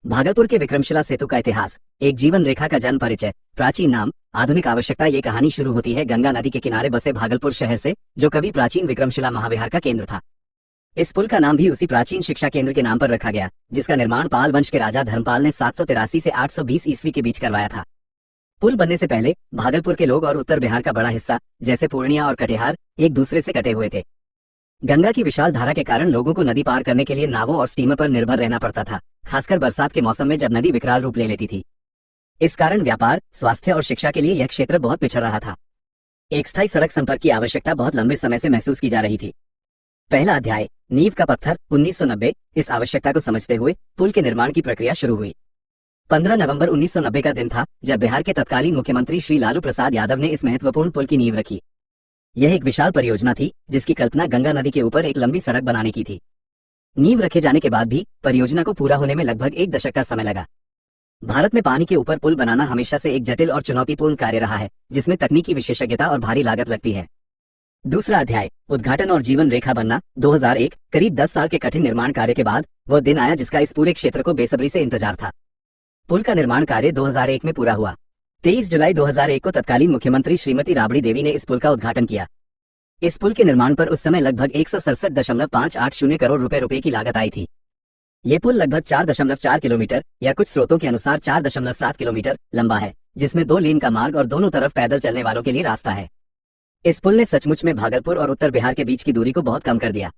भागलपुर के विक्रमशिला सेतु का इतिहास, एक जीवन रेखा का जन्म परिचय, प्राचीन नाम, आधुनिक आवश्यकता। ये कहानी शुरू होती है गंगा नदी के किनारे बसे भागलपुर शहर से, जो कभी प्राचीन विक्रमशिला महाविहार का केंद्र था। इस पुल का नाम भी उसी प्राचीन शिक्षा केंद्र के नाम पर रखा गया, जिसका निर्माण पाल वंश के राजा धर्मपाल ने 783 से 820 ईस्वी के बीच करवाया था। पुल बनने से पहले भागलपुर के लोग और उत्तर बिहार का बड़ा हिस्सा, जैसे पूर्णिया और कटिहार, एक दूसरे से कटे हुए थे। गंगा की विशाल धारा के कारण लोगों को नदी पार करने के लिए नावों और स्टीमर पर निर्भर रहना पड़ता था, खासकर बरसात के मौसम में जब नदी विकराल रूप ले लेती थी। इस कारण व्यापार, स्वास्थ्य और शिक्षा के लिए यह क्षेत्र बहुत पिछड़ रहा था। एक स्थायी सड़क संपर्क की आवश्यकता बहुत लंबे समय से महसूस की जा रही थी। पहला अध्याय, नींव का पत्थर, 1990। इस आवश्यकता को समझते हुए पुल के निर्माण की प्रक्रिया शुरू हुई। 15 नवंबर 1990 का दिन था जब बिहार के तत्कालीन मुख्यमंत्री श्री लालू प्रसाद यादव ने इस महत्वपूर्ण पुल की नींव रखी। यह एक विशाल परियोजना थी जिसकी कल्पना गंगा नदी के ऊपर एक लंबी सड़क बनाने की थी। नींव रखे जाने के बाद भी परियोजना को पूरा होने में लगभग 1 दशक का समय लगा। भारत में पानी के ऊपर पुल बनाना हमेशा से एक जटिल और चुनौतीपूर्ण कार्य रहा है, जिसमें तकनीकी विशेषज्ञता और भारी लागत लगती है। दूसरा अध्याय, उद्घाटन और जीवन रेखा बनना, 2001। करीब 10 साल के कठिन निर्माण कार्य के बाद वह दिन आया जिसका इस पूरे क्षेत्र को बेसब्री से इंतजार था। पुल का निर्माण कार्य 2001 में पूरा हुआ। 23 जुलाई 2001 को तत्कालीन मुख्यमंत्री श्रीमती राबड़ी देवी ने इस पुल का उद्घाटन किया। इस पुल के निर्माण पर उस समय लगभग 167.580 करोड़ रुपए की लागत आई थी। ये पुल लगभग 4.4 किलोमीटर या कुछ स्रोतों के अनुसार 4.7 किलोमीटर लंबा है, जिसमें 2 लेन का मार्ग और दोनों तरफ पैदल चलने वालों के लिए रास्ता है। इस पुल ने सचमुच में भागलपुर और उत्तर बिहार के बीच की दूरी को बहुत कम कर दिया।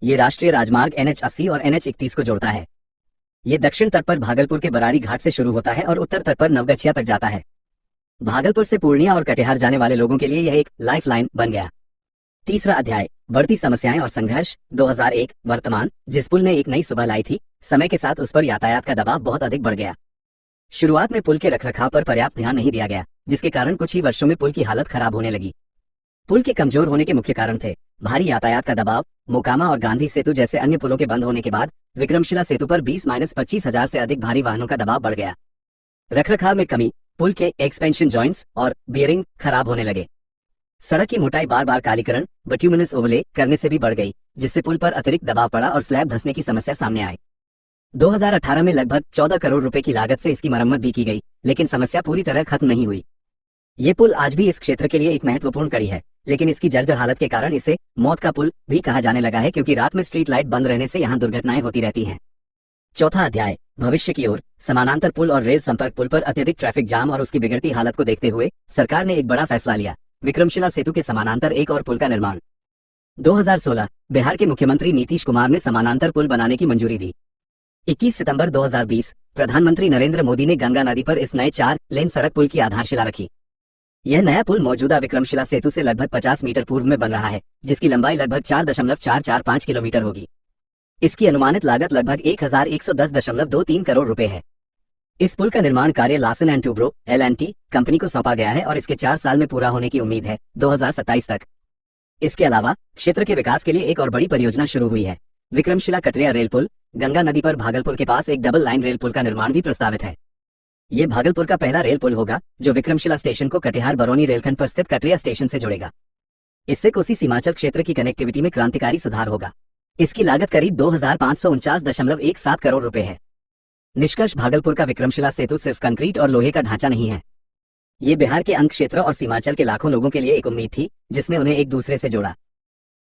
ये राष्ट्रीय राजमार्ग NH 80 और NH 31 को जोड़ता है। ये दक्षिण तट पर भागलपुर के बरारी घाट से शुरू होता है और उत्तर तट पर नवगछिया तक जाता है। भागलपुर से पूर्णिया और कटिहार जाने वाले लोगों के लिए यह एक लाइफलाइन बन गया। तीसरा अध्याय, बढ़ती समस्याएं और संघर्ष, 2001। वर्तमान, जिस पुल ने एक नई सुबह लाई थी, समय के साथ उस पर यातायात का दबाव बहुत अधिक बढ़ गया। शुरुआत में पुल के रखरखाव पर पर्याप्त ध्यान नहीं दिया गया, जिसके कारण कुछ ही वर्षों में पुल की हालत खराब होने लगी। पुल के कमजोर होने के मुख्य कारण थे भारी यातायात का दबाव, मोकामा और गांधी सेतु जैसे अन्य पुलों के बंद होने के बाद विक्रमशिला सेतु पर 20-25 हजार से अधिक भारी वाहनों का दबाव बढ़ गया। रखरखाव में कमी, पुल के एक्सपेंशन जॉइंट्स और बियरिंग खराब होने लगे। सड़क की मोटाई बार बार कालीकरण, बिट्यूमिनस ओवरले करने से भी बढ़ गई, जिससे पुल पर अतिरिक्त दबाव पड़ा और स्लैब धंसने की समस्या सामने आई। 2018 में लगभग 14 करोड़ रुपए की लागत से इसकी मरम्मत भी की गई, लेकिन समस्या पूरी तरह खत्म नहीं हुई। ये पुल आज भी इस क्षेत्र के लिए एक महत्वपूर्ण कड़ी है, लेकिन इसकी जर्जर हालत के कारण इसे मौत का पुल भी कहा जाने लगा है, क्योंकि रात में स्ट्रीट लाइट बंद रहने से यहाँ दुर्घटनाएं होती रहती हैं। चौथा अध्याय, भविष्य की ओर, समानांतर पुल और रेल संपर्क। पुल पर अत्यधिक ट्रैफिक जाम और उसकी बिगड़ती हालत को देखते हुए सरकार ने एक बड़ा फैसला लिया, विक्रमशिला सेतु के समानांतर एक और पुल का निर्माण। 2016, बिहार के मुख्यमंत्री नीतीश कुमार ने समानांतर पुल बनाने की मंजूरी दी। 21 सितंबर 2020, प्रधानमंत्री नरेंद्र मोदी ने गंगा नदी पर इस नए 4 लेन सड़क पुल की आधारशिला रखी। यह नया पुल मौजूदा विक्रमशिला सेतु से लगभग 50 मीटर पूर्व में बन रहा है, जिसकी लंबाई लगभग 4.445 किलोमीटर होगी। इसकी अनुमानित लागत लगभग 1110.23 करोड़ रुपए है। इस पुल का निर्माण कार्य Larsen and Toubro LNT company को सौंपा गया है और इसके 4 साल में पूरा होने की उम्मीद है, 2027 तक। इसके अलावा क्षेत्र के विकास के लिए एक और बड़ी परियोजना शुरू हुई है, विक्रमशिला कटरिया रेल पुल। गंगा नदी पर भागलपुर के पास एक डबल लाइन रेल पुल का निर्माण भी प्रस्तावित है। ये भागलपुर का पहला रेल पुल होगा जो विक्रमशिला स्टेशन को कटिहार बरौनी रेलखंड पर स्थित कटरिया स्टेशन से जोड़ेगा। इससे कोसी सीमांचल क्षेत्र की कनेक्टिविटी में क्रांतिकारी सुधार होगा। इसकी लागत करीब 2549.17 करोड़ रुपए है। निष्कर्ष, भागलपुर का विक्रमशिला सेतु सिर्फ कंक्रीट और लोहे का ढांचा नहीं है। ये बिहार के अंग क्षेत्र और सीमांचल के लाखों लोगों के लिए एक उम्मीद थी, जिसने उन्हें एक दूसरे से जोड़ा।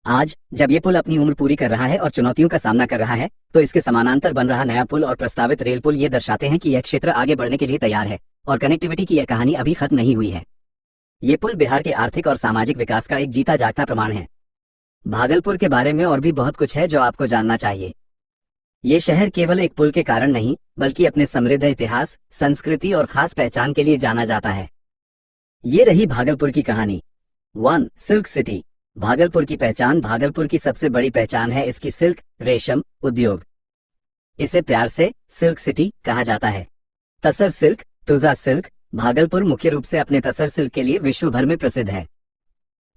आज जब ये पुल अपनी उम्र पूरी कर रहा है और चुनौतियों का सामना कर रहा है, तो इसके समानांतर बन रहा नया पुल और प्रस्तावित रेल पुल ये दर्शाते हैं कि यह क्षेत्र आगे बढ़ने के लिए तैयार है और कनेक्टिविटी की यह कहानी अभी खत्म नहीं हुई है। ये पुल बिहार के आर्थिक और सामाजिक विकास का एक जीता जागता प्रमाण है। भागलपुर के बारे में और भी बहुत कुछ है जो आपको जानना चाहिए। ये शहर केवल एक पुल के कारण नहीं, बल्कि अपने समृद्ध इतिहास, संस्कृति और खास पहचान के लिए जाना जाता है। ये रही भागलपुर की कहानी। 1. Silk city. भागलपुर की पहचान। भागलपुर की सबसे बड़ी पहचान है इसकी सिल्क, रेशम उद्योग। इसे प्यार से सिल्क सिटी कहा जाता है। तसर सिल्क, टुजा सिल्क। भागलपुर मुख्य रूप से अपने तसर सिल्क के लिए विश्व भर में प्रसिद्ध है।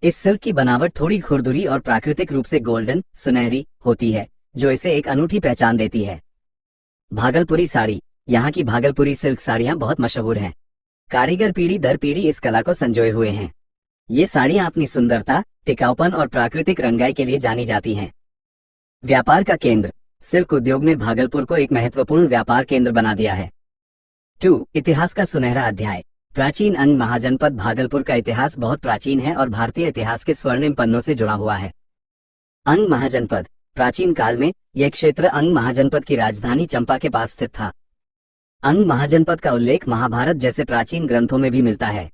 इस सिल्क की बनावट थोड़ी खुरदुरी और प्राकृतिक रूप से गोल्डन, सुनहरी होती है, जो इसे एक अनूठी पहचान देती है। भागलपुरी साड़ी। यहाँ की भागलपुरी सिल्क साड़ियाँ बहुत मशहूर हैं। कारीगर पीढ़ी दर पीढ़ी इस कला को संजोए हुए हैं। ये साड़ियाँ अपनी सुंदरता, टिकाऊपन और प्राकृतिक रंगाई के लिए जानी जाती हैं। व्यापार का केंद्र। सिल्क उद्योग ने भागलपुर को एक महत्वपूर्ण व्यापार केंद्र बना दिया है। 2. इतिहास का सुनहरा अध्याय। प्राचीन अंग महाजनपद। भागलपुर का इतिहास बहुत प्राचीन है और भारतीय इतिहास के स्वर्णिम पन्नों से जुड़ा हुआ है। अंग महाजनपद। प्राचीन काल में यह क्षेत्र अंग महाजनपद की राजधानी चंपा के पास स्थित था। अंग महाजनपद का उल्लेख महाभारत जैसे प्राचीन ग्रंथों में भी मिलता है।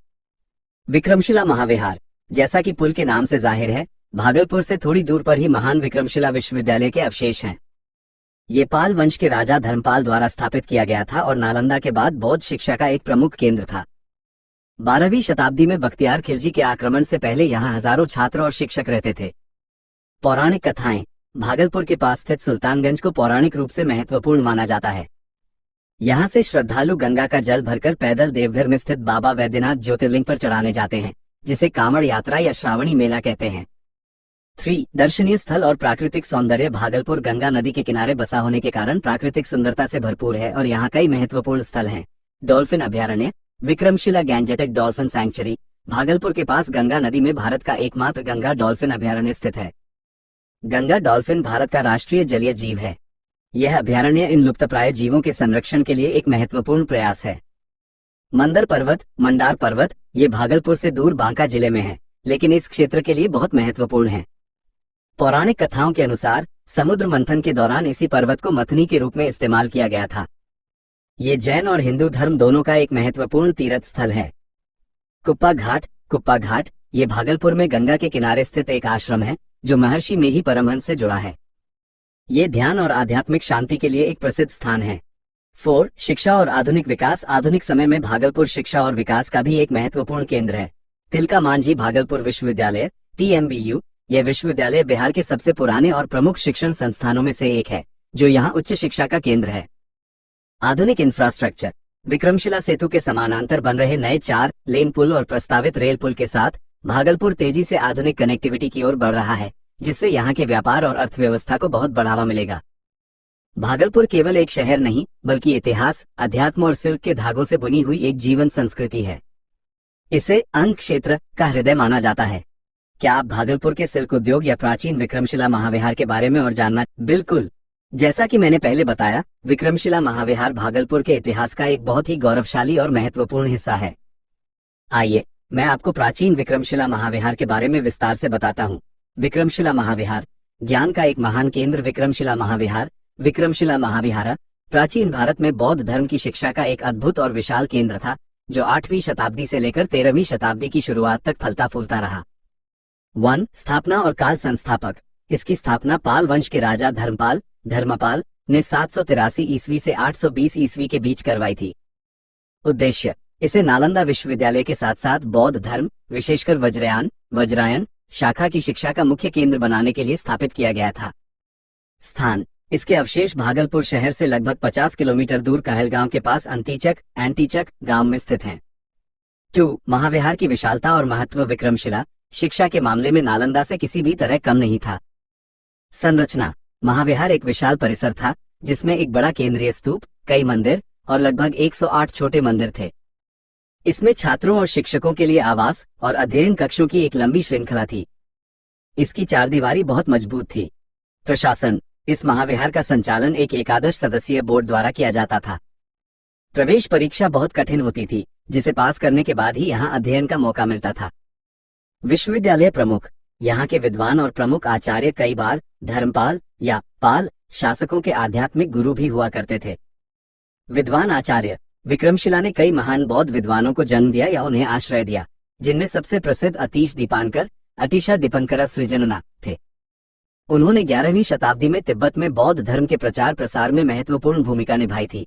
विक्रमशिला महाविहार। जैसा कि पुल के नाम से जाहिर है, भागलपुर से थोड़ी दूर पर ही महान विक्रमशिला विश्वविद्यालय के अवशेष हैं। ये पाल वंश के राजा धर्मपाल द्वारा स्थापित किया गया था और नालंदा के बाद बौद्ध शिक्षा का एक प्रमुख केंद्र था। 12वीं शताब्दी में बख्तियार खिलजी के आक्रमण से पहले यहाँ हजारों छात्र और शिक्षक रहते थे। पौराणिक कथाएं। भागलपुर के पास स्थित सुल्तानगंज को पौराणिक रूप से महत्वपूर्ण माना जाता है। यहाँ से श्रद्धालु गंगा का जल भरकर पैदल देवघर में स्थित बाबा वैद्यनाथ ज्योतिर्लिंग पर चढ़ाने जाते हैं, जिसे कांवड़ यात्रा या श्रावणी मेला कहते हैं। 3. दर्शनीय स्थल और प्राकृतिक सौंदर्य। भागलपुर गंगा नदी के किनारे बसा होने के कारण प्राकृतिक सुंदरता से भरपूर है और यहाँ कई महत्वपूर्ण स्थल हैं। डॉल्फिन अभयारण्य। Vikramshila Gangetic dolphin sanctuary. Bhagalpur के पास गंगा नदी में भारत का एकमात्र गंगा डॉल्फिन अभयारण्य स्थित है। गंगा डॉल्फिन भारत का राष्ट्रीय जलीय जीव है। यह अभयारण्य इन लुप्तप्राय जीवों के संरक्षण के लिए एक महत्वपूर्ण प्रयास है। मंदर पर्वत। मंडार पर्वत। ये भागलपुर से दूर बांका जिले में है, लेकिन इस क्षेत्र के लिए बहुत महत्वपूर्ण है। पौराणिक कथाओं के अनुसार समुद्र मंथन के दौरान इसी पर्वत को मथनी के रूप में इस्तेमाल किया गया था। ये जैन और हिंदू धर्म दोनों का एक महत्वपूर्ण तीर्थ स्थल है। कुप्पा घाट। कुप्पा घाट ये भागलपुर में गंगा के किनारे स्थित एक आश्रम है जो महर्षि मेही परमहंस से जुड़ा है। ये ध्यान और आध्यात्मिक शांति के लिए एक प्रसिद्ध स्थान है। 4. शिक्षा और आधुनिक विकास। आधुनिक समय में भागलपुर शिक्षा और विकास का भी एक महत्वपूर्ण केंद्र है। तिलका मांझी भागलपुर विश्वविद्यालय TMBU। यह विश्वविद्यालय बिहार के सबसे पुराने और प्रमुख शिक्षण संस्थानों में से एक है, जो यहाँ उच्च शिक्षा का केंद्र है। आधुनिक इंफ्रास्ट्रक्चर। विक्रमशिला सेतु के समानांतर बन रहे नए 4 लेन पुल और प्रस्तावित रेल पुल के साथ भागलपुर तेजी से आधुनिक कनेक्टिविटी की ओर बढ़ रहा है, जिससे यहाँ के व्यापार और अर्थव्यवस्था को बहुत बढ़ावा मिलेगा। भागलपुर केवल एक शहर नहीं, बल्कि इतिहास, अध्यात्म और सिल्क के धागों से बुनी हुई एक जीवन संस्कृति है। इसे अंग क्षेत्र का हृदय माना जाता है। क्या आप भागलपुर के सिल्क उद्योग या प्राचीन विक्रमशिला महाविहार के बारे में और जानना? बिल्कुल। जैसा कि मैंने पहले बताया, विक्रमशिला महाविहार भागलपुर के इतिहास का एक बहुत ही गौरवशाली और महत्वपूर्ण हिस्सा है। आइए मैं आपको प्राचीन विक्रमशिला महाविहार के बारे में विस्तार से बताता हूँ। विक्रमशिला महाविहार। ज्ञान का एक महान केंद्र। विक्रमशिला महाविहार। विक्रमशिला महाविहार प्राचीन भारत में बौद्ध धर्म की शिक्षा का एक अद्भुत और विशाल केंद्र था, जो 8वीं शताब्दी से लेकर 13वीं शताब्दी की शुरुआत तक फलता फूलता रहा। 1. स्थापना और काल। संस्थापक। इसकी स्थापना पाल वंश के राजा धर्मपाल ने 783 ईस्वी से 820 ईस्वी के बीच करवाई थी। उद्देश्य। इसे नालंदा विश्वविद्यालय के साथ साथ बौद्ध धर्म, विशेषकर वज्रायन शाखा की शिक्षा का मुख्य केंद्र बनाने के लिए स्थापित किया गया था। स्थान। इसके अवशेष भागलपुर शहर से लगभग 50 किलोमीटर दूर कहलगांव के पास एंटीचक गांव में स्थित हैं। 2. महाविहार की विशालता और महत्व। विक्रमशिला शिक्षा के मामले में नालंदा से किसी भी तरह कम नहीं था। संरचना। महाविहार एक विशाल परिसर था, जिसमें एक बड़ा केंद्रीय स्तूप, कई मंदिर और लगभग 108 छोटे मंदिर थे। इसमें छात्रों और शिक्षकों के लिए आवास और अध्ययन कक्षों की एक लंबी श्रृंखला थी। इसकी चारदीवारी बहुत मजबूत थी। प्रशासन। इस महाविहार का संचालन एक एकादश सदस्यीय बोर्ड द्वारा किया जाता था। प्रवेश परीक्षा बहुत कठिन होती थी, जिसे पास करने के बाद ही यहाँ अध्ययन का मौका मिलता था। विश्वविद्यालय प्रमुख। यहाँ के विद्वान और प्रमुख आचार्य कई बार धर्मपाल या पाल शासकों के आध्यात्मिक गुरु भी हुआ करते थे। विद्वान आचार्य। विक्रमशिला ने कई महान बौद्ध विद्वानों को जन्म दिया या उन्हें आश्रय दिया, जिनमें सबसे प्रसिद्ध अटीशा दीपंकर सृजनना थे। उन्होंने 11वीं शताब्दी में तिब्बत में बौद्ध धर्म के प्रचार प्रसार में महत्वपूर्ण भूमिका निभाई थी